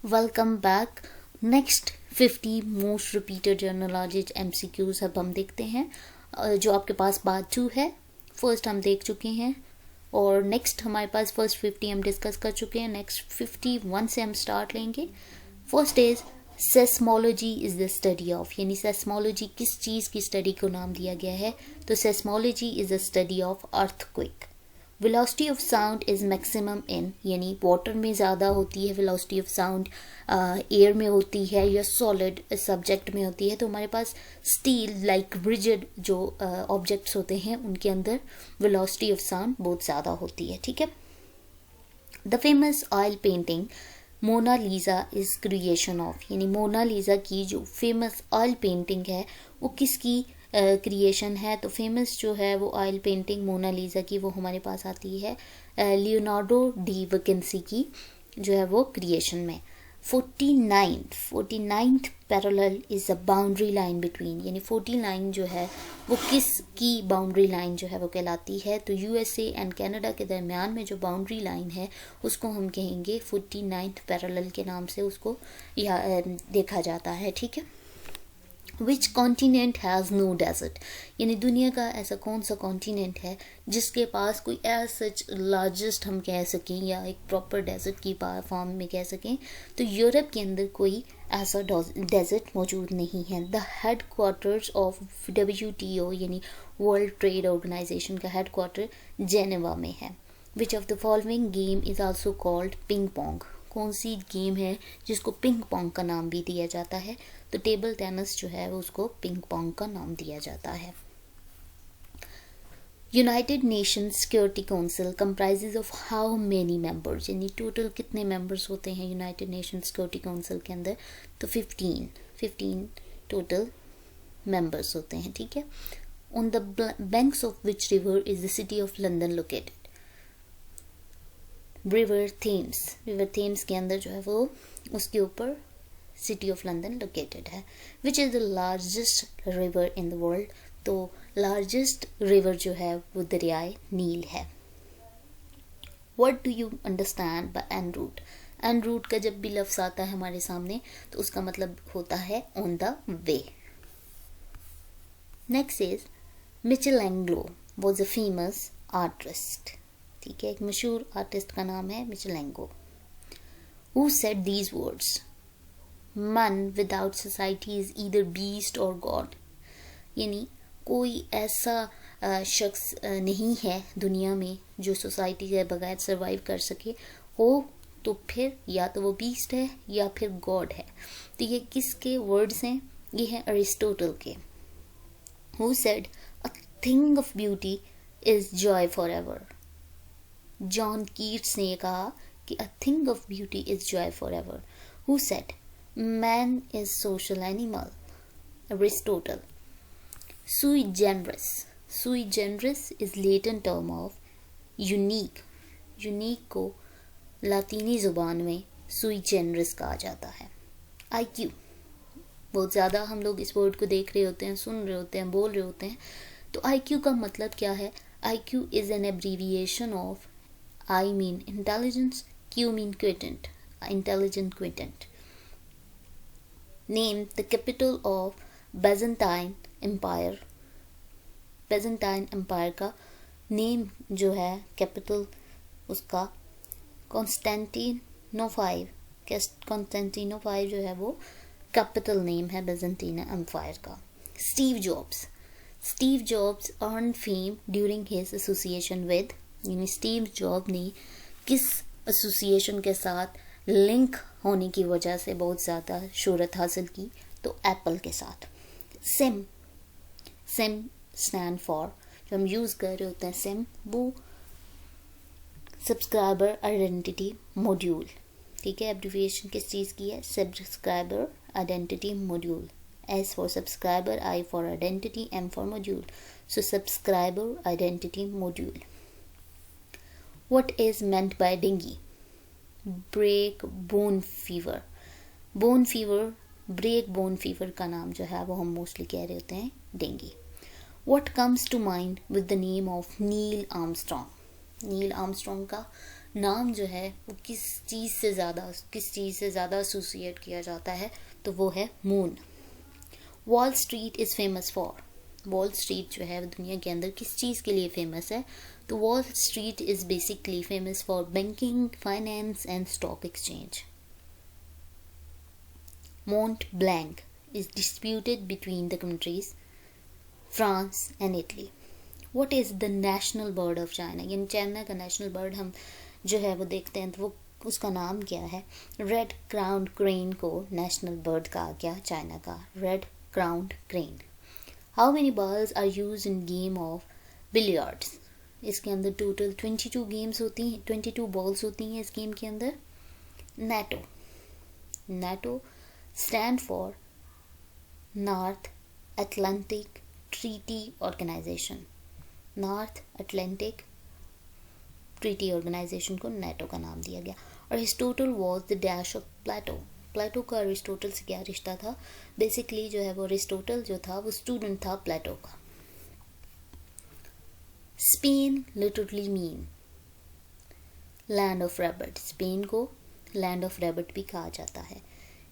Welcome back. Next 50 most repeated जर्नलॉजी MCQs अब हम देखते हैं, जो आपके पास पार्ट 2 है। फर्स्ट हम देख चुके हैं और नेक्स्ट हमारे पास फर्स्ट 50 हम डिस्कस कर चुके हैं। नेक्स्ट 51 से हम स्टार्ट लेंगे। First is seismology is the study of, यानी सेस्मोलॉजी किस चीज़ की स्टडी को नाम दिया गया है, तो seismology is the study of earthquake. Velocity of sound is maximum in, यानी वाटर में ज़्यादा होती है वेलोसिटी ऑफ साउंड, एयर में होती है या सॉलिड सब्जेक्ट में होती है। तो हमारे पास स्टील लाइक रिजिड जो ऑब्जेक्ट्स होते हैं उनके अंदर वेलोसिटी ऑफ साउंड बहुत ज़्यादा होती है। ठीक है। The famous oil painting Mona Lisa is creation of, यानी मोनालिसा की जो फेमस ऑयल पेंटिंग है वो किसकी क्रिएशन है, तो फेमस जो है वो ऑयल पेंटिंग मोनालिसा की वो हमारे पास आती है लियोनार्डो डी विंसी की जो है वो क्रिएशन में। 49th parallel is a boundary line between, यानी 49 जो है वो किस की बाउंड्री लाइन जो है वो कहलाती है, तो USA एंड कनाडा के दरमियान में जो बाउंड्री लाइन है उसको हम कहेंगे 49th पैरेलल के नाम से उसको देखा जाता है। ठीक है। Which continent has no desert, यानी दुनिया का ऐसा कौन सा कॉन्टिनेंट है जिसके पास कोई एज सच लार्जेस्ट हम कह सकें या एक प्रॉपर डेजर्ट की फॉर्म में कह सकें, तो यूरोप के अंदर कोई ऐसा डेजर्ट मौजूद नहीं है। The head quarters of WTO यानी वर्ल्ड ट्रेड ऑर्गेनाइजेशन का हेड क्वार्टर जेनेवा में है। Which of the following game is also called ping pong, कौन सी गेम है जिसको पिंग पोंग का नाम भी दिया जाता है, तो टेबल टेनिस जो है वो उसको पिंग पोंग का नाम दिया जाता है। United nation security council comprises of how many members, यानी टोटल कितने मेंबर्स होते हैं यूनाइटेड नेशन सिक्योरिटी काउंसिल के अंदर, तो 15 टोटल मेंबर्स होते हैं। ठीक है। On the banks of which river is the city of London located, river Thames के अंदर जो है वो उसके ऊपर सिटी ऑफ लंदन लोकेटेड है। Which is the largest river in the world, तो लार्जेस्ट रिवर जो है वो दरियाए नील है। What do you understand by en route, en route का जब भी लफ्ज़ आता है हमारे सामने तो उसका मतलब होता है on the way. Next is Michelangelo was a famous artist. ठीक है, एक मशहूर आर्टिस्ट का नाम है Michelangelo. Who said these words, man without society is either beast or god, यानी कोई ऐसा शख्स नहीं है दुनिया में जो सोसाइटी के बगैर सरवाइव कर सके, हो तो फिर या तो वो बीस्ट है या फिर गॉड है। तो ये किसके वर्ड्स हैं, ये हैं अरिस्टोटल के। Who said a thing of beauty is Joy for ever, John Keats ने कहा कि a thing of beauty is Joy for ever. Who said man is social animal, Aristotle. Sui generis is Latin term of unique, unique को लातीनी ज़ुबान में sui generis कहा जाता है। IQ, बहुत ज़्यादा हम लोग इस वर्ड को देख रहे होते हैं, सुन रहे होते हैं, बोल रहे होते हैं, तो IQ का मतलब क्या है। IQ is an abbreviation of I mean intelligence, Q mean quotient, intelligent quotient. Name the capital of Byzantine empire, Byzantine empire का नेम जो है कैपिटल उसका कॉन्स्टेंटिनोपाइल जो है वो कैपिटल नेम है बेजेंटाइन एम्पायर का। Steve Jobs earn fame during his association with, यानी स्टीव जॉब ने किस एसोसिएशन के साथ लिंक होने की वजह से बहुत ज़्यादा शोहरत हासिल की, तो एप्पल के साथ। सिम स्टैंड फॉर, जो हम यूज़ कर रहे होते हैं सिम, वो सब्सक्राइबर आइडेंटिटी मॉड्यूल। ठीक है, एब्रिविएशन किस चीज़ की है, subscriber identity module. S for subscriber, I for identity, M for module, so subscriber identity module. What is meant by dengue, break bone fever. Bone fever, break bone fever का नाम जो है वो हम मोस्टली कह रहे होते हैं dinghy. What comes to mind with the name of Neil Armstrong, Neil Armstrong का नाम जो है वो किस चीज़ से ज़्यादा एसोसिएट किया जाता है, तो वो है moon. Wall street is famous for, wall street जो है वो दुनिया के अंदर किस चीज़ के लिए फेमस है, तो wall street is basically famous for banking, finance and stock exchange. Mont Blanc is disputed between the countries France and Italy. What is the national bird of China? यानी चाइना का नेशनल बर्ड हम जो है वो देखते हैं, तो वो उसका नाम क्या है? रेड क्राउंड क्रेन को नेशनल बर्ड कहा गया चाइना का, red crowned crane. How many balls are used in game of billiards? इसके अंदर टोटल 22 गेम्स होती हैं, 22 बॉल्स होती हैं इस गेम के अंदर। NATO stand for North Atlantic Treaty Organization। North Atlantic Treaty Organization को NATO का नाम दिया गया। और Aristotle was the dash of Plato. Plato का अरिस्टोटल से क्या रिश्ता था? बेसिकली जो है वो अरिस्टोटल जो था वो स्टूडेंट था प्लेटो का। Spain literally mean land of rabbit. Spain को लैंड ऑफ रैबिट भी कहा जाता है।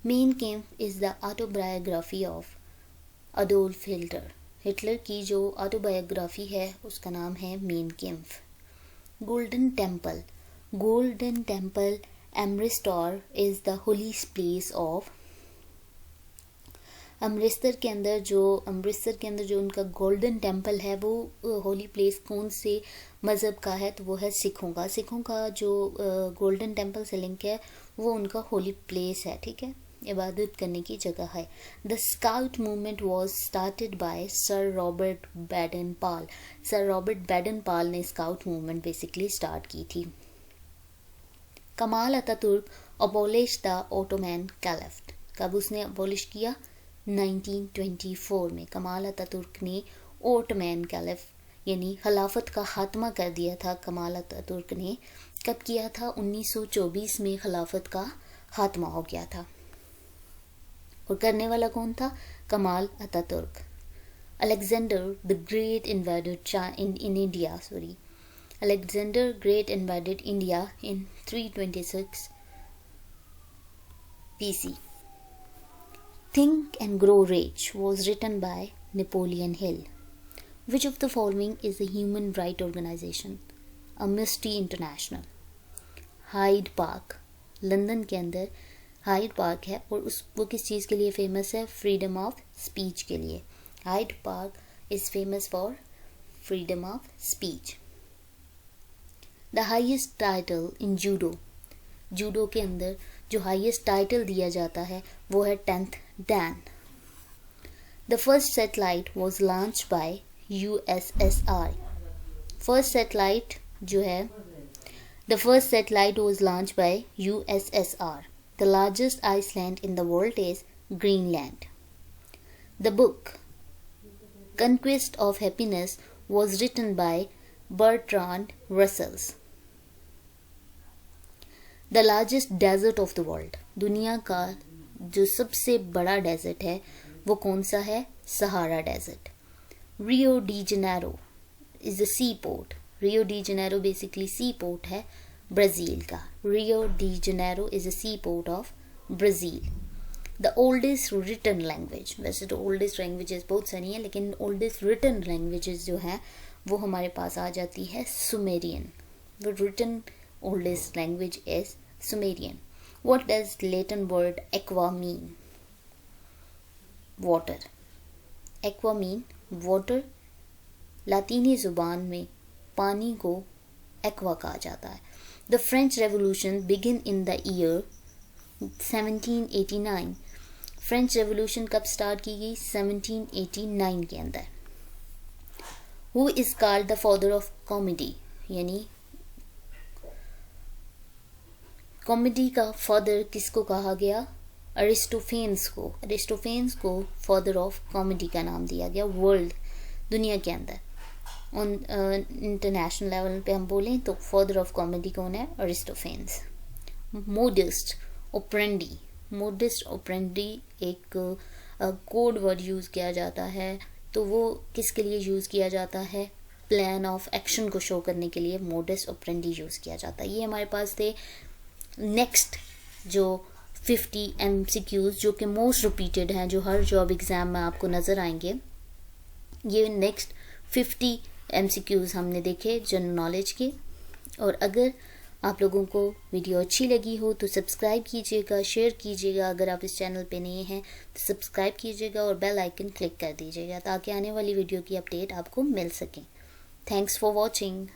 Main camp is the autobiography of Adolf Hitler. Hitler की जो ऑटोबायोग्राफी है उसका नाम है main camp. Golden temple, golden temple Amritsar is the holy place of. Amritsar के अंदर जो उनका गोल्डन टेम्पल है वो होली प्लेस कौन से मज़हब का है, तो वो है सिखों का। सिखों का जो गोल्डन टेम्पल से लिंक है वो उनका होली प्लेस है, ठीक है, इबादत करने की जगह है। The scout movement was started by sir Robert Baden Powell. Sir Robert Baden Powell ने स्काउट मूवमेंट बेसिकली स्टार्ट की थी। Kemal Ataturk abolish the Ottoman caliphate. कब उसने अबॉलिश किया? 1924 में कमाल अतातुर्क ने ओटोमैन कैलिफ यानी खिलाफत का खात्मा कर दिया था। कमाल अतातुर्क ने कब किया था? 1924 में खिलाफत का खात्मा हो गया था। और करने वाला कौन था? Kemal Ataturk. Alexander the great invaded in India Alexander Great invaded India in 326 BC. Think and Grow Rich was written by Napoleon Hill. Which of the following is a human rights organization? Amnesty International. Hyde Park, London के अंदर Hyde Park है और वो किस चीज़ के लिए famous है? Freedom of speech के लिए। Hyde Park is famous for freedom of speech. The highest title in judo के अंदर जो हाईएस्ट टाइटल दिया जाता है वो है 10th Dan। The first satellite was launch by USSR। First satellite जो है the first satellite was launch by USSR। The largest island in the world is Greenland. The book Conquest of Happiness was written by Bertrand Russell। The largest desert of the world, दुनिया का जो सबसे बड़ा desert है वो कौन सा है? Sahara desert. Rio de Janeiro is the sea port. Rio de Janeiro basically sea port है ब्राज़ील का। Rio de Janeiro is the sea port of Brazil. The oldest written language, वैसे तो ओल्डेस्ट लैंग्वेजेस बहुत सारी हैं लेकिन oldest written languages जो हैं वो हमारे पास आ जाती है Sumerian. The written oldest language is Sumerian. What does Latin word aqua mean? Water. Aqua mean water. लातीनी जुबान में पानी को aqua कहा जाता है। The French Revolution began in the year 1789. French revolution कब स्टार्ट की गई? 1789 के अंदर। Who is called the father of comedy? यानी कॉमेडी का फादर किसको कहा गया? अरिस्टोफेन्स को। अरिस्टोफेन्स को फादर ऑफ कॉमेडी का नाम दिया गया वर्ल्ड, दुनिया के अंदर। ऑन इंटरनेशनल लेवल पे हम बोलें तो फादर ऑफ कॉमेडी कौन है? अरिस्टोफेन्स। मोडिस्ट ऑपरेंडी, मोडिस्ट ऑपरेंडी एक कोड वर्ड यूज़ किया जाता है, तो वो किसके लिए यूज़ किया जाता है? प्लान ऑफ एक्शन को शो करने के लिए मोडस ऑपरेंडी यूज़ किया जाता है। ये हमारे पास थे नेक्स्ट जो 50 MCQs जो कि मोस्ट रिपीटेड हैं, जो हर जॉब एग्ज़ाम में आपको नज़र आएंगे। ये नेक्स्ट 50 MCQs हमने देखे जनरल नॉलेज के। और अगर आप लोगों को वीडियो अच्छी लगी हो तो सब्सक्राइब कीजिएगा, शेयर कीजिएगा। अगर आप इस चैनल पे नए हैं तो सब्सक्राइब कीजिएगा और बेल आइकन क्लिक कर दीजिएगा ताकि आने वाली वीडियो की अपडेट आपको मिल सके। Thanks for watching.